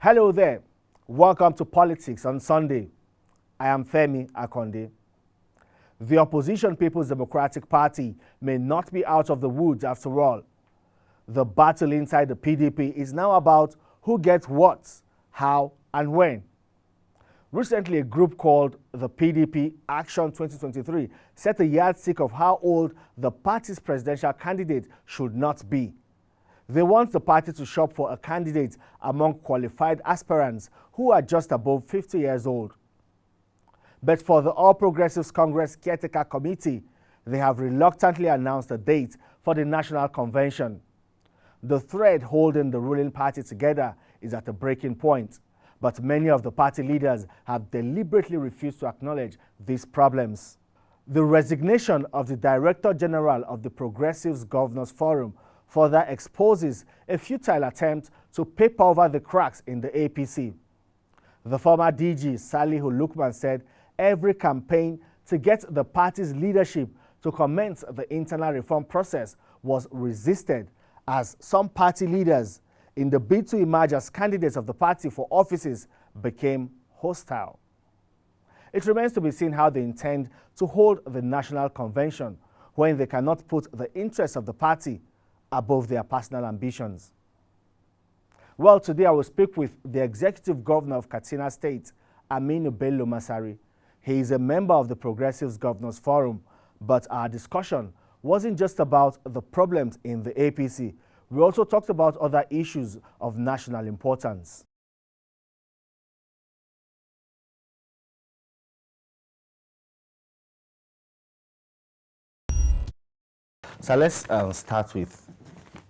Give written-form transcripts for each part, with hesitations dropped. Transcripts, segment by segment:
Hello there. Welcome to Politics on Sunday. I am Femi Akande. The opposition People's Democratic Party may not be out of the woods after all. The battle inside the PDP is now about who gets what, how, and when. Recently, a group called the PDP Action 2023 set a yardstick of how old the party's presidential candidate should not be. They want the party to shop for a candidate among qualified aspirants who are just above 50 years old. But for the All Progressives Congress Caretaker Committee, they have reluctantly announced a date for the National Convention. The thread holding the ruling party together is at a breaking point, but many of the party leaders have deliberately refused to acknowledge these problems. The resignation of the Director General of the Progressives Governors Forum further exposes a futile attempt to paper over the cracks in the APC. The former DG, Salihu Lukman, said every campaign to get the party's leadership to commence the internal reform process was resisted as some party leaders, in the bid to emerge as candidates of the party for offices, became hostile. It remains to be seen how they intend to hold the National Convention when they cannot put the interests of the party above their personal ambitions. Well, today I will speak with the Executive Governor of Katsina State, Aminu Bello Masari. He is a member of the Progressives Governors Forum, but our discussion wasn't just about the problems in the APC. We also talked about other issues of national importance. So let's start with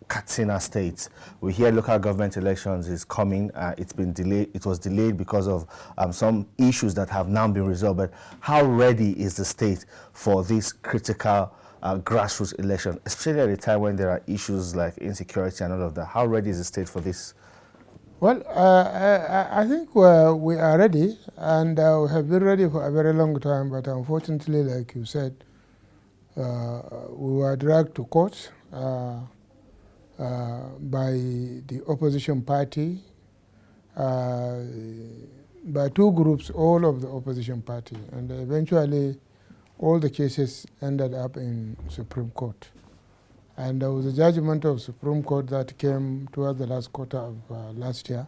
Katsina State. We hear local government elections is coming. It's been delayed. It was delayed because of some issues that have now been resolved. But how ready is the state for this critical grassroots election, especially at a time when there are issues like insecurity and all of that? How ready is the state for this? Well, I think we are ready, and we have been ready for a very long time. But unfortunately, like you said, we were dragged to court by the opposition party, by two groups, all of the opposition party, and eventually all the cases ended up in Supreme Court. And there was a judgment of Supreme Court that came towards the last quarter of last year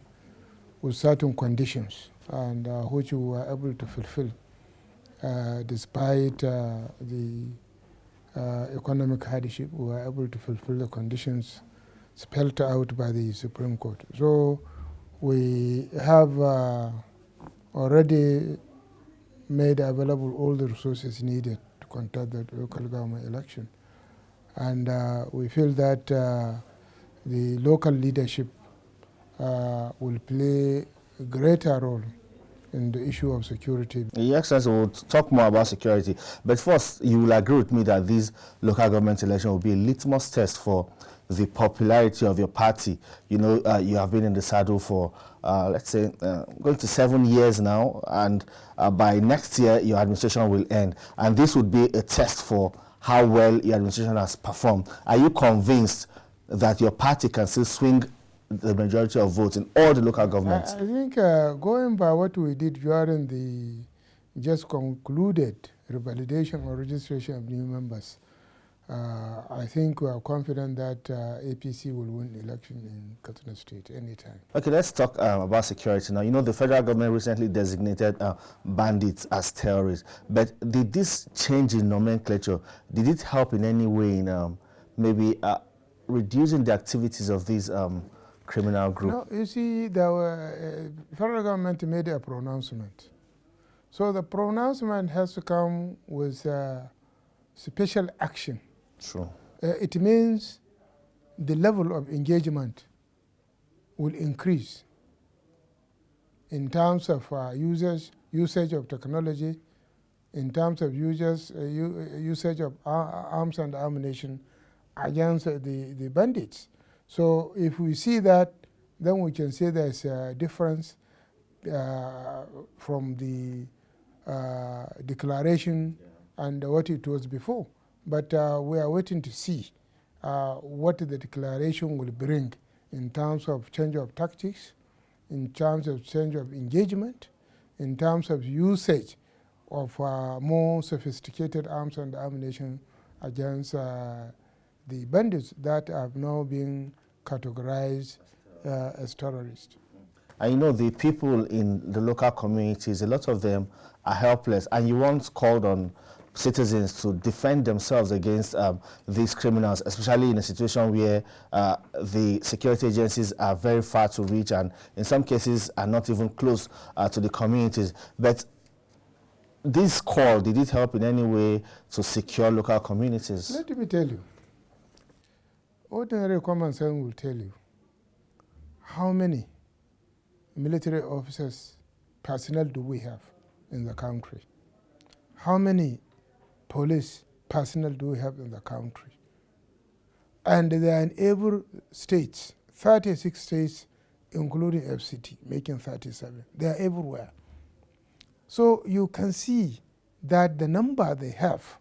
with certain conditions, and which we were able to fulfill despite the economic hardship. We were able to fulfill the conditions spelled out by the Supreme Court. So we have already made available all the resources needed to conduct the local government election. And we feel that the local leadership will play a greater role in the issue of security. Your Excellency, we'll talk more about security. But first, you will agree with me that these local government elections will be a litmus test for the popularity of your party. You know, you have been in the saddle for, let's say, going to 7 years now, and by next year, your administration will end. And this would be a test for how well your administration has performed. Are you convinced that your party can still swing the majority of votes in all the local governments? I think going by what we did during the just concluded revalidation or registration of new members, I think we are confident that APC will win the election in Katsina State anytime. Okay, let's talk about security now. You know, the federal government recently designated bandits as terrorists. But did this change in nomenclature, did it help in any way in maybe reducing the activities of these criminal groups? No, you see, the federal government made a pronouncement. So the pronouncement has to come with special action. True. It means the level of engagement will increase in terms of usage of technology, in terms of usage of arms and ammunition against the bandits. So if we see that, then we can say there's a difference from the declaration and what it was before. But we are waiting to see what the declaration will bring in terms of change of tactics, in terms of change of engagement, in terms of usage of more sophisticated arms and ammunition against the bandits that have now been categorized as terrorists. And you know, the people in the local communities, a lot of them are helpless. And you once called on citizens to defend themselves against these criminals, especially in a situation where the security agencies are very far to reach and in some cases are not even close to the communities. But this call, did it help in any way to secure local communities? Let me tell you, ordinary common sense will tell you how many military officers, personnel do we have in the country? How many police personnel do we have in the country? And they are in every state, 36 states, including FCT, making 37. They are everywhere. So you can see that the number they have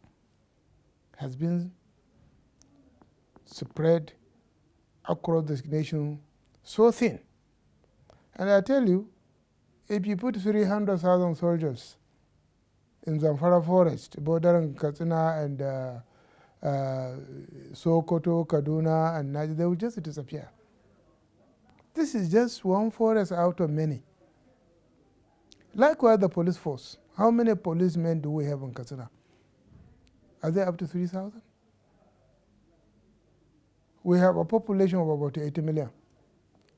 has been spread across the nation so thin. And I tell you, if you put 300,000 soldiers in Zamfara forest, bordering Katsina and Sokoto, Kaduna, and Niger, they will just disappear. This is just one forest out of many. Likewise, the police force. How many policemen do we have in Katsina? Are they up to 3,000? We have a population of about 80 million.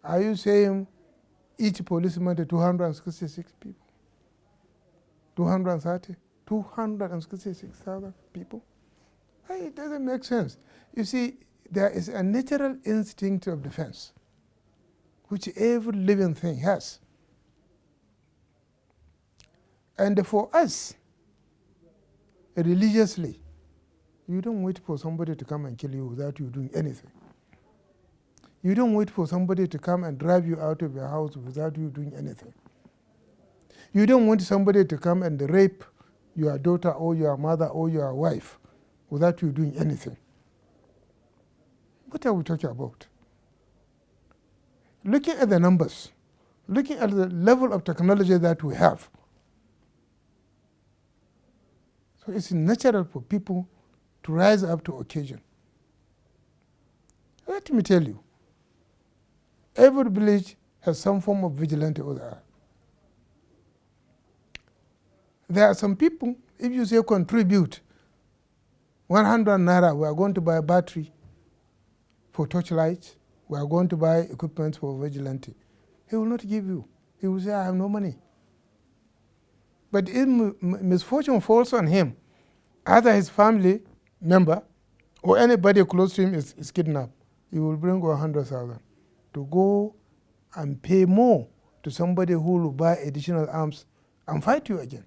Are you saying each policeman to 266 people? 230? 266,000 people? It doesn't make sense. You see, there is a natural instinct of defense, which every living thing has. And for us, religiously, you don't wait for somebody to come and kill you without you doing anything. You don't wait for somebody to come and drive you out of your house without you doing anything. You don't want somebody to come and rape your daughter or your mother or your wife without you doing anything. What are we talking about? Looking at the numbers, looking at the level of technology that we have, so it's natural for people to rise up to occasion. Let me tell you, every village has some form of vigilante or the other. There are some people, if you say contribute 100 naira, we are going to buy a battery for torchlights, we are going to buy equipment for vigilante. He will not give you. He will say, I have no money. But if misfortune falls on him, either his family member or anybody close to him is kidnapped, he will bring 100,000 to go and pay more to somebody who will buy additional arms and fight you again.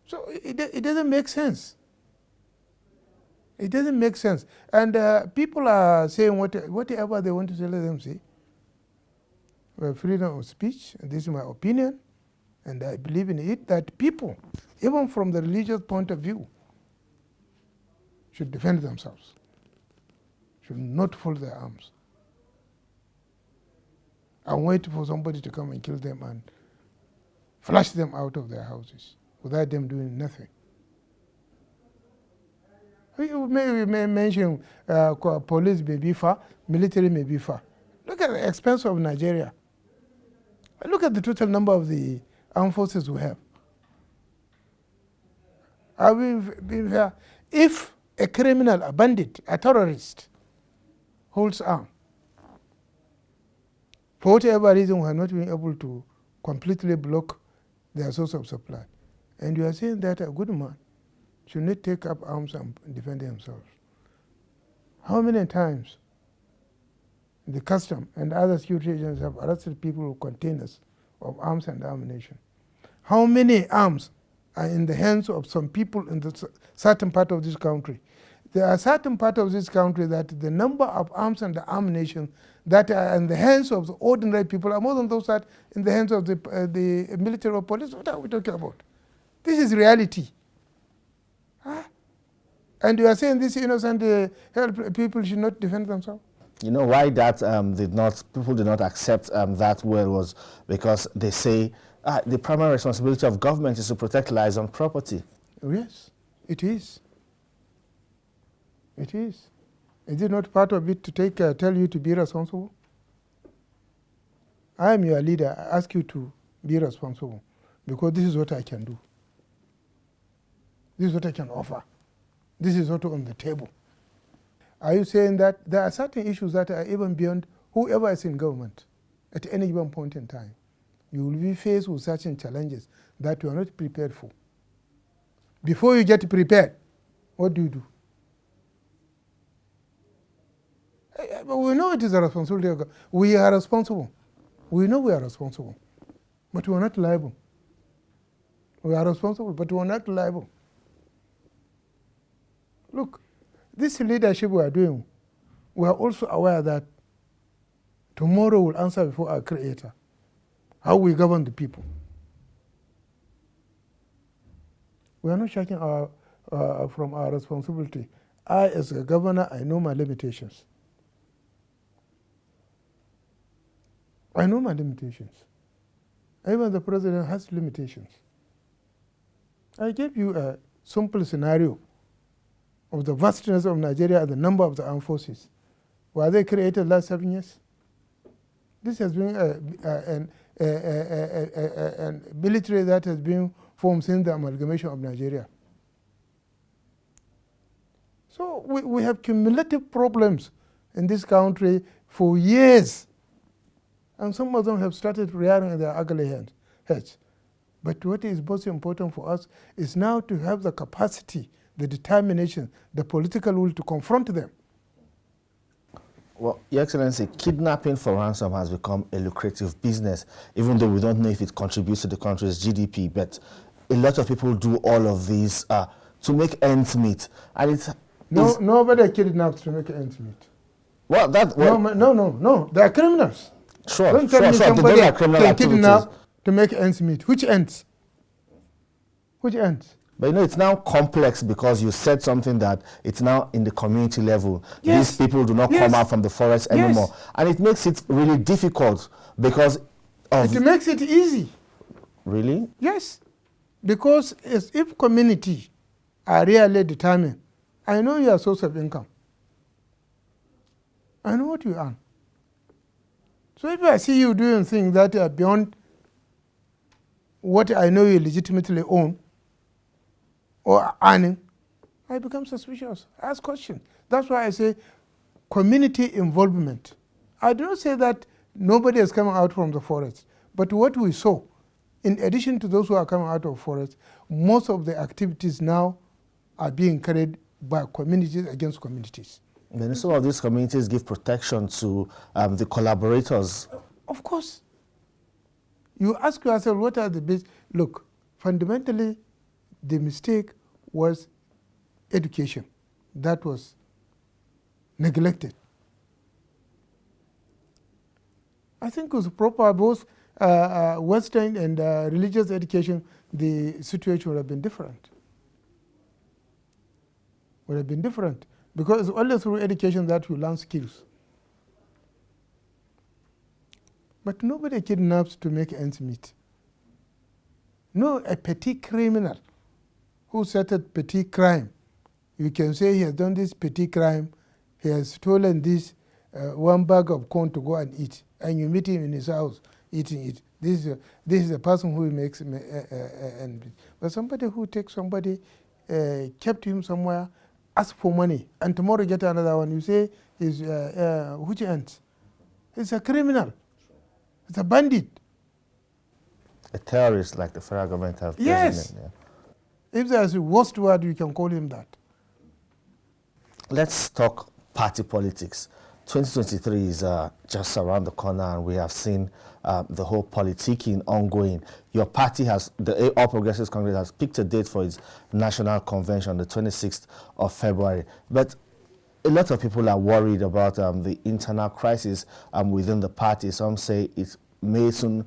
So it doesn't make sense. It doesn't make sense. And people are saying whatever they want to say, let them say. We have freedom of speech, and this is my opinion, and I believe in it, that people, even from the religious point of view, should defend themselves, should not fold their arms, and wait for somebody to come and kill them and flush them out of their houses without them doing nothing. We may mention police may be far, military may be far. Look at the expense of Nigeria. Look at the total number of the armed forces we have. Are we being fair? If a criminal, a bandit, a terrorist holds arm, for whatever reason we are not being able to completely block their source of supply, and you are saying that a good man should not take up arms and defend himself. How many times the custom and other security agents have arrested people with containers of arms and ammunition? How many arms are in the hands of some people in the certain part of this country? There are certain parts of this country that the number of arms and the ammunition that are in the hands of the ordinary people are more than those that in the hands of the military or police. What are we talking about? This is reality. Huh? And you are saying these innocent people should not defend themselves? You know why that people did not accept that word was because they say the primary responsibility of government is to protect lives and property. Yes, it is. It is. Is it not part of it to tell you to be responsible? I am your leader. I ask you to be responsible because this is what I can do. This is what I can offer. This is what's on the table. Are you saying that there are certain issues that are even beyond whoever is in government at any given point in time? You will be faced with certain challenges that you are not prepared for. Before you get prepared, what do you do? But we know it is a responsibility of God. We are responsible. We know we are responsible, but we are not liable. We are responsible, but we are not liable. Look, this leadership we are doing, we are also aware that tomorrow will answer before our Creator, how we govern the people. We are not shaking from our responsibility. I, as a governor, I know my limitations. I know my limitations. Even the president has limitations. I gave you a simple scenario of the vastness of Nigeria and the number of the armed forces. Were they created last 7 years? This has been a military that has been formed since the amalgamation of Nigeria. So we have cumulative problems in this country for years. And some of them have started rearing their ugly heads. But what is most important for us is now to have the capacity, the determination, the political will to confront them. Well, Your Excellency, kidnapping for ransom has become a lucrative business, even though we don't know if it contributes to the country's GDP. But a lot of people do all of these to make ends meet. And nobody kidnaps to make ends meet. Well, no. They are criminals. Sure, Don't tell me somebody can kidnap to make ends meet. Which ends? Which ends? But you know, it's now complex because you said something that it's now in the community level. Yes. These people do not come out from the forest anymore. Yes. And it makes it really difficult because of... It makes it easy. Really? Yes. Because if community are really determined, I know your source of income. I know what you earn. So if I see you doing things that are beyond what I know you legitimately own or earning, I become suspicious. I ask questions. That's why I say community involvement. I do not say that nobody is coming out from the forest, but what we saw, in addition to those who are coming out of forest, most of the activities now are being carried by communities against communities. Then some of these communities give protection to the collaborators. Of course. You ask yourself, what are the best? Look, fundamentally, the mistake was education. That was neglected. I think it was proper, both Western and religious education, the situation would have been different. Would have been different. Because it's only through education that you learn skills. But nobody kidnaps to make ends meet. No, a petty criminal who started petty crime. You can say he has done this petty crime, he has stolen this 1 bag of corn to go and eat, and you meet him in his house eating it. This is a person who makes ends meet. But somebody who takes somebody, kept him somewhere, ask for money, and tomorrow get another one. You say, which ends? It's a criminal. It's a bandit. A terrorist, like the federal government have. Yes. If there's a worst word, you can call him that. Let's talk party politics. 2023 is just around the corner, and we have seen the whole politicking ongoing. Your party the All Progressives Congress has picked a date for its national convention, the 26th of February. But a lot of people are worried about the internal crisis within the party. Some say it may soon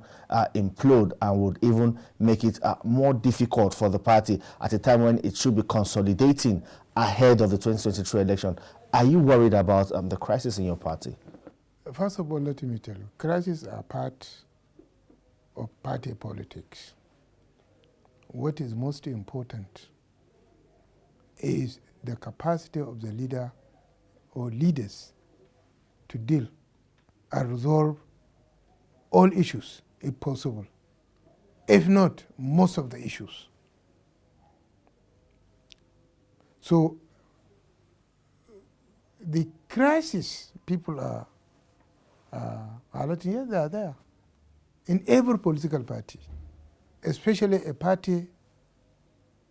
implode and would even make it more difficult for the party at a time when it should be consolidating ahead of the 2023 election. Are you worried about the crisis in your party? First of all, let me tell you, crises are part of party politics. What is most important is the capacity of the leader or leaders to deal and resolve all issues, if possible. If not, most of the issues. So the crisis people are looking at, they are there in every political party, especially a party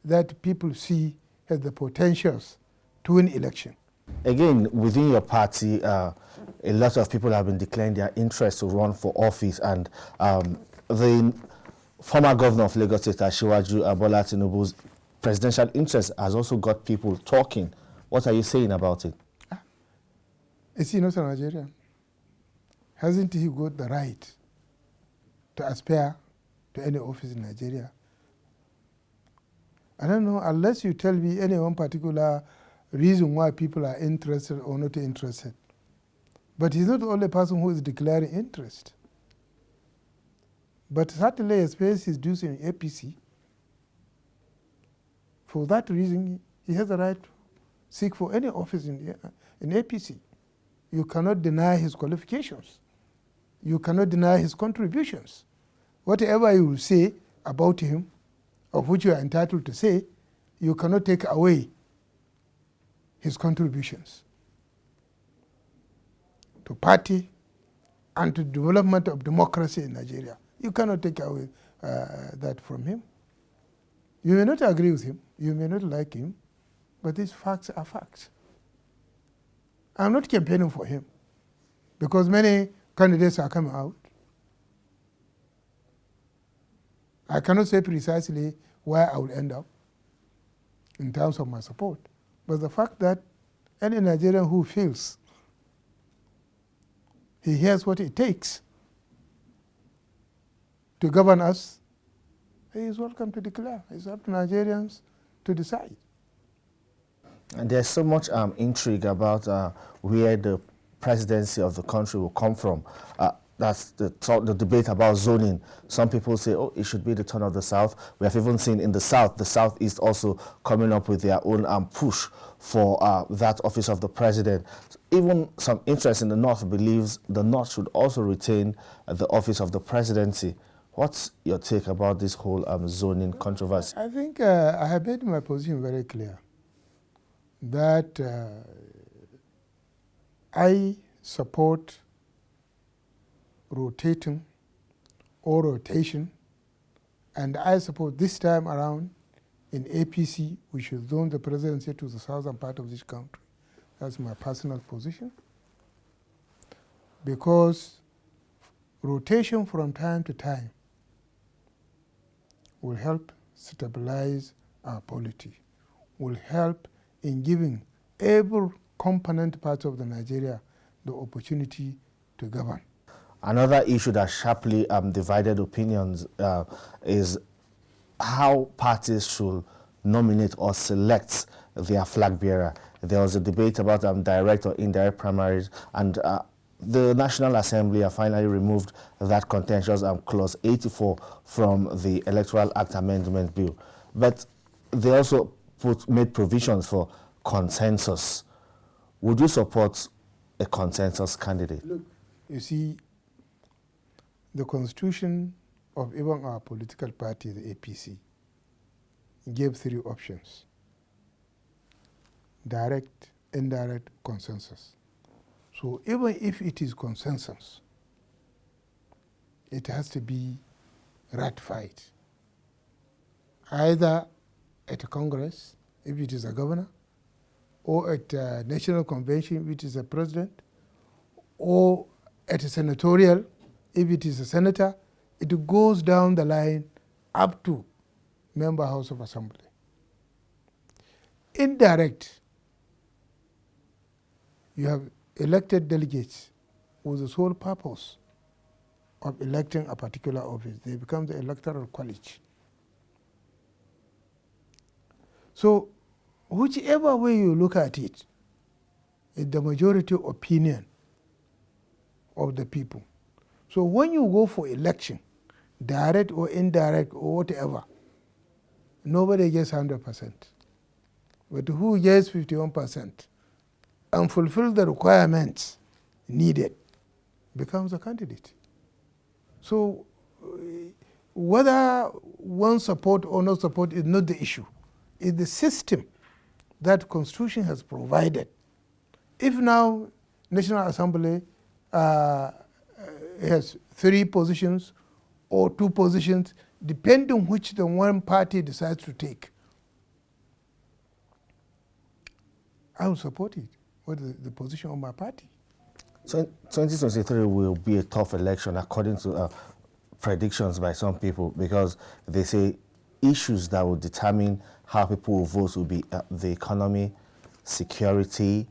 that people see has the potentials to win election. Again, within your party, a lot of people have been declaring their interest to run for office, and the former governor of Lagos State, Asiwaju Bola Tinubu's presidential interest has also got people talking. What are you saying about it? Is he not a Nigerian? Hasn't he got the right to aspire to any office in Nigeria? I don't know, unless you tell me any one particular reason why people are interested or not interested. But he's not the only person who is declaring interest. But certainly a space is due in APC. For that reason, he has the right to seek for any office in APC. You cannot deny his qualifications. You cannot deny his contributions. Whatever you will say about him, of which you are entitled to say, you cannot take away his contributions to party and to development of democracy in Nigeria. You cannot take away that from him. You may not agree with him, you may not like him, but these facts are facts. I'm not campaigning for him because many candidates are coming out. I cannot say precisely where I will end up in terms of my support, but the fact that any Nigerian who feels he has what it takes to govern us, he is welcome to declare. It's up to Nigerians to decide. And there's so much intrigue about where the presidency of the country will come from. That's the debate about zoning. Some people say, oh, it should be the turn of the South. We have even seen in the South, the Southeast also coming up with their own push for that office of the president. Even some interest in the North believes the North should also retain the office of the presidency. What's your take about this whole zoning controversy? I think I have made my position very clear that I support rotating or rotation, and I support this time around in APC we should zone the presidency to the southern part of this country. That's my personal position, because rotation from time to time will help stabilize our polity, will help in giving every component part of the Nigeria the opportunity to govern. Another issue that sharply divided opinions is how parties should nominate or select their flag bearer. There was a debate about direct or indirect primaries, and the National Assembly have finally removed that contentious clause 84 from the Electoral Act Amendment Bill. But they also made provisions for consensus. Would you support a consensus candidate? Look, you see, the constitution of even our political party, the APC, gave 3 options: direct, indirect, consensus. So even if it is consensus, it has to be ratified, either at a Congress, if it is a governor, or at a national convention, if it is a president, or at a senatorial, if it is a senator. It goes down the line up to member House of Assembly. Indirect, you have elected delegates with the sole purpose of electing a particular office. They become the electoral college. So whichever way you look at it, is the majority opinion of the people. So when you go for election, direct or indirect or whatever, nobody gets 100%. But who gets 51% and fulfill the requirements needed becomes a candidate. So whether one support or not support is not the issue. It's the system that Constitution has provided. If now National Assembly has 3 positions or 2 positions, depending which the one party decides to take, I will support it. What is the position of my party? 2023 will be a tough election according to predictions by some people, because they say issues that will determine how people will vote will be the economy, security,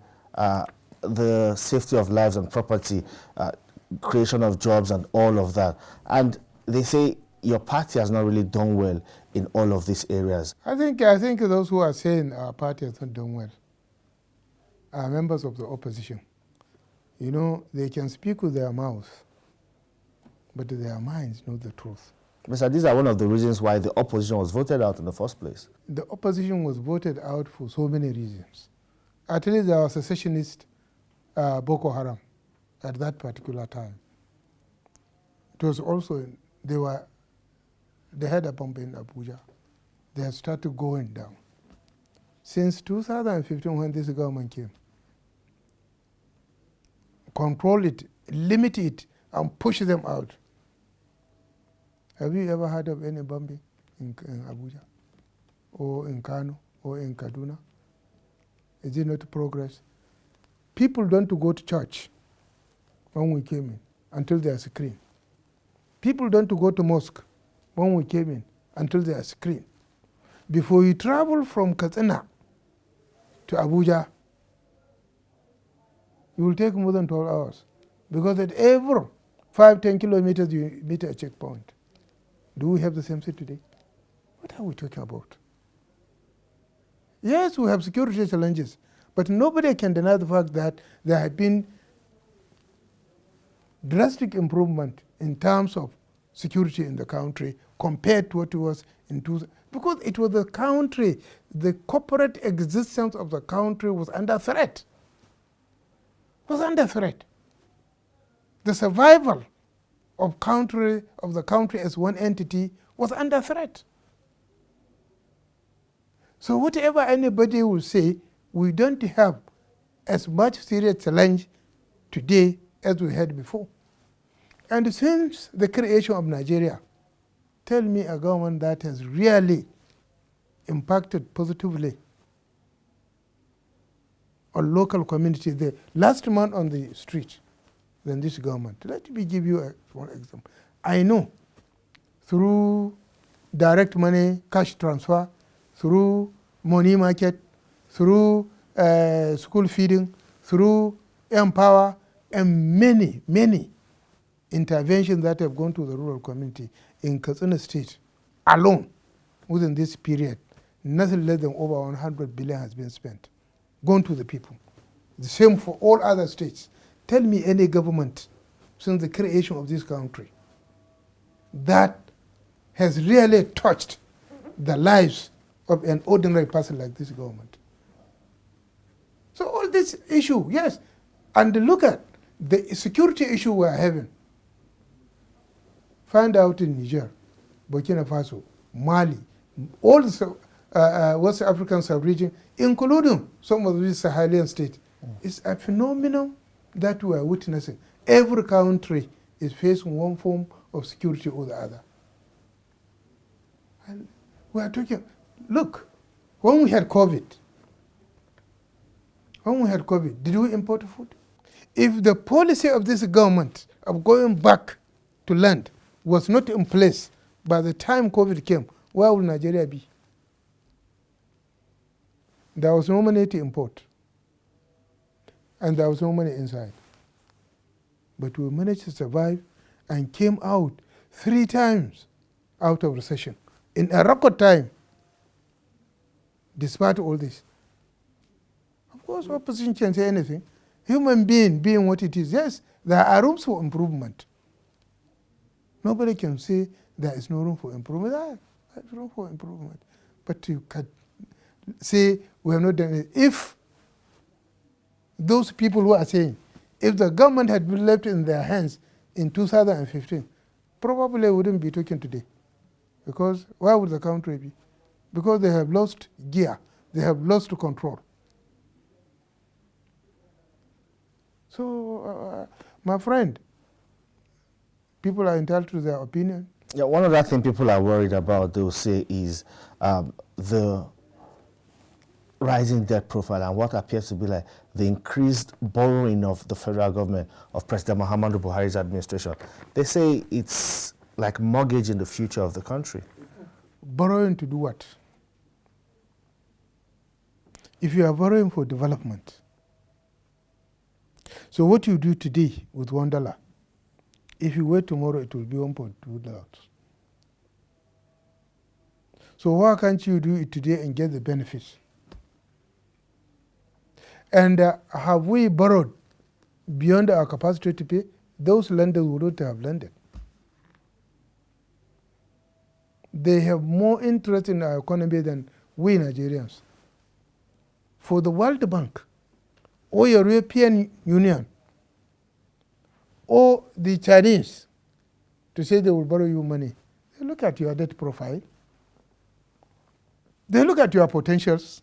the safety of lives and property, creation of jobs and all of that. And they say your party has not really done well in all of these areas. I think those who are saying our party has not done well are members of the opposition. You know, they can speak with their mouths, but their minds know the truth. Mr. These are one of the reasons why the opposition was voted out in the first place. The opposition was voted out for so many reasons. At least there was secessionist Boko Haram at that particular time. It was also, they had a bomb in Abuja. They had started going down. Since 2015, when this government came, control it, limit it, and push them out. Have you ever heard of any bombing in Abuja, or in Kano, or in Kaduna? Is it not progress? People don't go to church when we came in until they are screened. People don't go to mosque when we came in until they are screened. Before you travel from Katsina to Abuja, you will take more than 12 hours, because at every 5-10 kilometers you meet a checkpoint. Do we have the same thing today? What are we talking about? Yes, we have security challenges, but nobody can deny the fact that there have been drastic improvement in terms of security in the country compared to what it was in 2000. Because it was the country, the corporate existence of the country was under threat. Was under threat. The survival of the country as one entity was under threat. So whatever anybody will say, we don't have as much serious challenge today as we had before. And since the creation of Nigeria, tell me a government that has really impacted positively on local communities. The last man on the street than this government. Let me give you a small example. I know through direct money, cash transfer, through money market, through school feeding, through Empower, and many interventions that have gone to the rural community in Katsina State alone within this period, nothing less than over 100 billion has been spent, gone to the people. The same for all other states. Tell me any government since the creation of this country that has really touched the lives of an ordinary person like this government. So all this issue, yes, and look at the security issue we are having. Find out in Niger, Burkina Faso, Mali, all the West African sub-region, including some of these Sahelian states. It's a phenomenon that we are witnessing. Every country is facing one form of security or the other. And we are talking, look, when we had COVID, did we import food? If the policy of this government of going back to land was not in place by the time COVID came, where would Nigeria be? There was no money to import, and there was no money inside. But we managed to survive and came out 3 times out of recession in a record time, despite all this. Of course, opposition can say anything, human being what it is, yes, there are rooms for improvement. Nobody can say there is no room for improvement. There's room for improvement. But you can say we have not done it. If those people who are saying, if the government had been left in their hands in 2015, probably wouldn't be talking today. Because why would the country be? Because they have lost gear. They have lost control. So, my friend, people are entitled to their opinion. Yeah, one other thing people are worried about, they'll say, is the rising debt profile and what appears to be like the increased borrowing of the federal government of President Muhammadu Buhari's administration. They say it's like mortgaging the future of the country. Borrowing to do what? If you are borrowing for development, so what you do today with $1, if you wait tomorrow, it will be $1.2. So why can't you do it today and get the benefits? And have we borrowed beyond our capacity to pay? Those lenders would not have lended. They have more interest in our economy than we Nigerians. For the World Bank or European Union or the Chinese to say they will borrow you money, they look at your debt profile. They look at your potentials.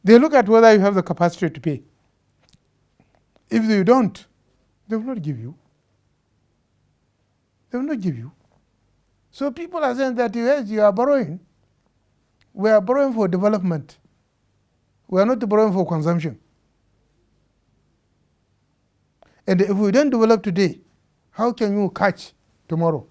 They look at whether you have the capacity to pay. If you don't, they will not give you. They will not give you. So people are saying that yes, you are borrowing. We are borrowing for development. We are not borrowing for consumption. And if we don't develop today, how can you catch tomorrow?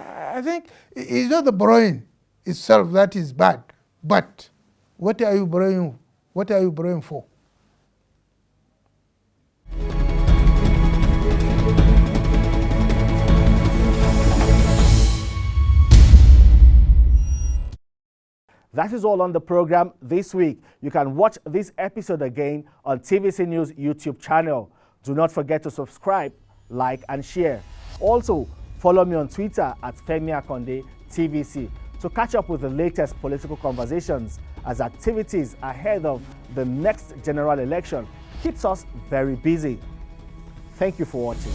I think it's not the borrowing itself that is bad, but what are you borrowing? What are you borrowing for? That is all on the program this week. You can watch this episode again on TVC News YouTube channel. Do not forget to subscribe, like, and share. Also, follow me on Twitter at Femi Akande TVC to catch up with the latest political conversations as activities ahead of the next general election keeps us very busy. Thank you for watching.